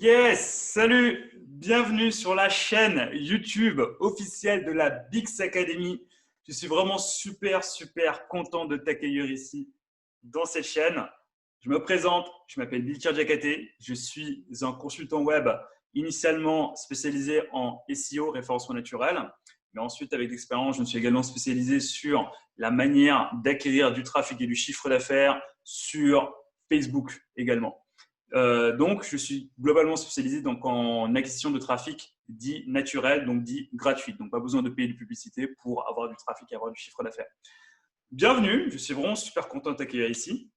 Yes, salut, bienvenue sur la chaîne YouTube officielle de la Bix Academy. Je suis vraiment super content de t'accueillir ici dans cette chaîne. Je me présente, je m'appelle Bilkir Diakhaté, je suis un consultant web initialement spécialisé en SEO, référencement naturel, mais ensuite avec l'expérience, je me suis également spécialisé sur la manière d'acquérir du trafic et du chiffre d'affaires sur Facebook également. Donc, je suis globalement spécialisé donc, en acquisition de trafic dit naturel, donc dit gratuit. Donc, pas besoin de payer de publicité pour avoir du trafic et avoir du chiffre d'affaires. Bienvenue, je suis vraiment super content de t'accueillir ici.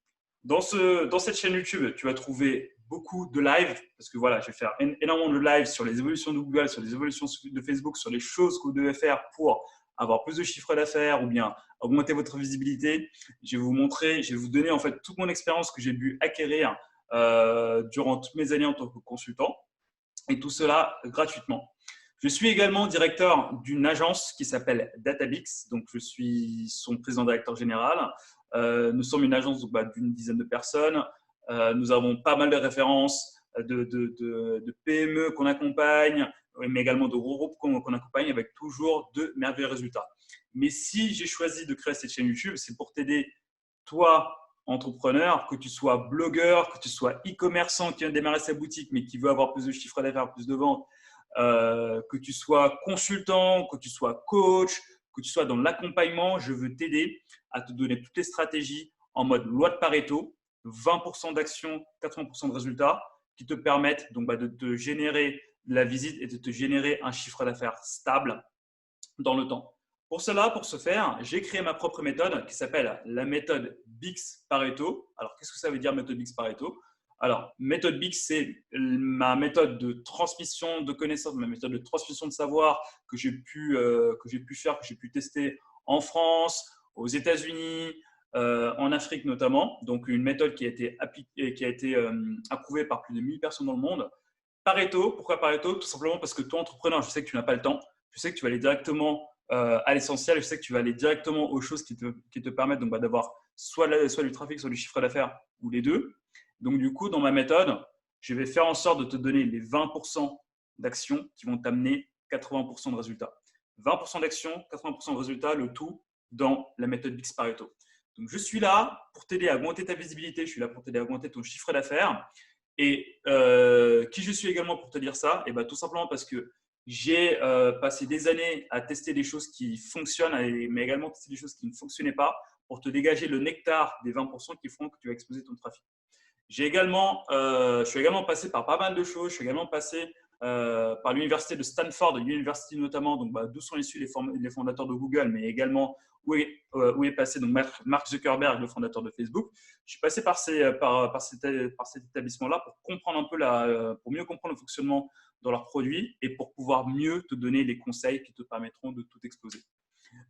Dans cette chaîne YouTube, tu vas trouver beaucoup de lives, parce que voilà, je vais faire énormément de lives sur les évolutions de Google, sur les évolutions de Facebook, sur les choses que vous devez faire pour avoir plus de chiffre d'affaires ou bien augmenter votre visibilité. Je vais vous montrer, je vais vous donner en fait toute mon expérience que j'ai pu acquérir durant toutes mes années en tant que consultant, et tout cela gratuitement. Je suis également directeur d'une agence qui s'appelle DataBix, donc je suis son président-directeur général. Nous sommes une agence d'une dizaine de personnes. Nous avons pas mal de références de PME qu'on accompagne, mais également de gros groupes qu'on accompagne avec toujours de merveilleux résultats. Mais si j'ai choisi de créer cette chaîne YouTube, c'est pour t'aider, toi, entrepreneur, que tu sois blogueur, que tu sois e-commerçant qui vient de démarrer sa boutique mais qui veut avoir plus de chiffre d'affaires, plus de ventes, que tu sois consultant, que tu sois coach, que tu sois dans l'accompagnement, je veux t'aider à te donner toutes les stratégies en mode loi de Pareto, 20% d'action, 80% de résultats qui te permettent donc de te générer la visite et de te générer un chiffre d'affaires stable dans le temps. Pour cela, pour ce faire, j'ai créé ma propre méthode qui s'appelle la méthode Bix Pareto. Alors, qu'est-ce que ça veut dire méthode Bix Pareto? Alors, méthode Bix, c'est ma méthode de transmission de connaissances, ma méthode de transmission de savoir que j'ai pu faire, que j'ai pu tester en France, aux États-Unis, en Afrique notamment. Donc, une méthode qui a été approuvée par plus de 1000 personnes dans le monde. Pareto, pourquoi Pareto? Tout simplement parce que toi, entrepreneur, je sais que tu n'as pas le temps. Je sais que tu vas aller directement à l'essentiel. Je sais que tu vas aller directement aux choses qui te permettent d'avoir soit du trafic, soit du chiffre d'affaires, ou les deux. Donc, du coup, dans ma méthode, je vais faire en sorte de te donner les 20% d'actions qui vont t'amener 80% de résultats. 20% d'actions, 80% de résultats, le tout dans la méthode Bix Pareto. Donc, je suis là pour t'aider à augmenter ta visibilité. Je suis là pour t'aider à augmenter ton chiffre d'affaires. Et qui je suis également pour te dire ça? Et tout simplement parce que j'ai passé des années à tester des choses qui fonctionnent, mais également tester des choses qui ne fonctionnaient pas pour te dégager le nectar des 20% qui font que tu vas exploser ton trafic. Je suis également passé par pas mal de choses. Je suis également passé par l'université de Stanford, University notamment, d'où sont issus les fondateurs de Google, mais également où est passé donc Mark Zuckerberg, le fondateur de Facebook. Je suis passé par cet établissement-là pour comprendre un peu pour mieux comprendre le fonctionnement dans leurs produits et pour pouvoir mieux te donner les conseils qui te permettront de tout exploser.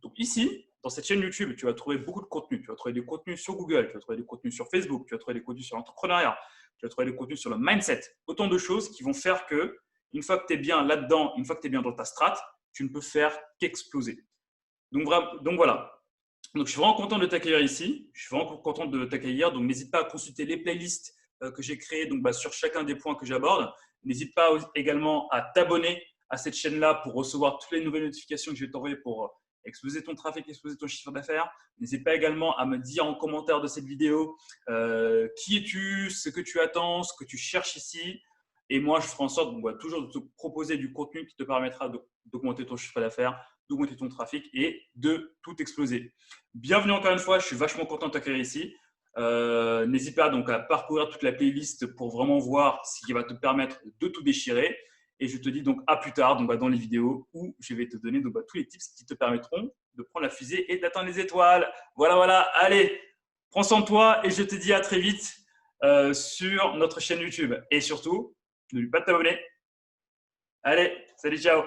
Donc ici, dans cette chaîne YouTube, tu vas trouver beaucoup de contenu. Tu vas trouver des contenus sur Google, tu vas trouver des contenus sur Facebook, tu vas trouver des contenus sur l'entrepreneuriat, tu vas trouver des contenus sur le mindset. Autant de choses qui vont faire que, une fois que tu es bien là-dedans, une fois que tu es bien dans ta strate, tu ne peux faire qu'exploser. Donc voilà. Donc je suis vraiment content de t'accueillir ici. Je suis vraiment content de t'accueillir. Donc n'hésite pas à consulter les playlists que j'ai créées sur chacun des points que j'aborde. N'hésite pas également à t'abonner à cette chaîne-là pour recevoir toutes les nouvelles notifications que je vais t'envoyer pour exploser ton trafic, exploser ton chiffre d'affaires. N'hésite pas également à me dire en commentaire de cette vidéo qui es-tu, ce que tu attends, ce que tu cherches ici. Et moi, je ferai en sorte toujours de te proposer du contenu qui te permettra d'augmenter ton chiffre d'affaires, d'augmenter ton trafic et de tout exploser. Bienvenue encore une fois, je suis vachement content de t'accueillir ici. N'hésite pas donc à parcourir toute la playlist pour vraiment voir ce qui va te permettre de tout déchirer. Et je te dis donc à plus tard dans les vidéos où je vais te donner tous les tips qui te permettront de prendre la fusée et d'atteindre les étoiles. Voilà. Allez, prends soin de toi et je te dis à très vite sur notre chaîne YouTube. Et surtout, n'oublie pas de t'abonner. Allez, salut, ciao.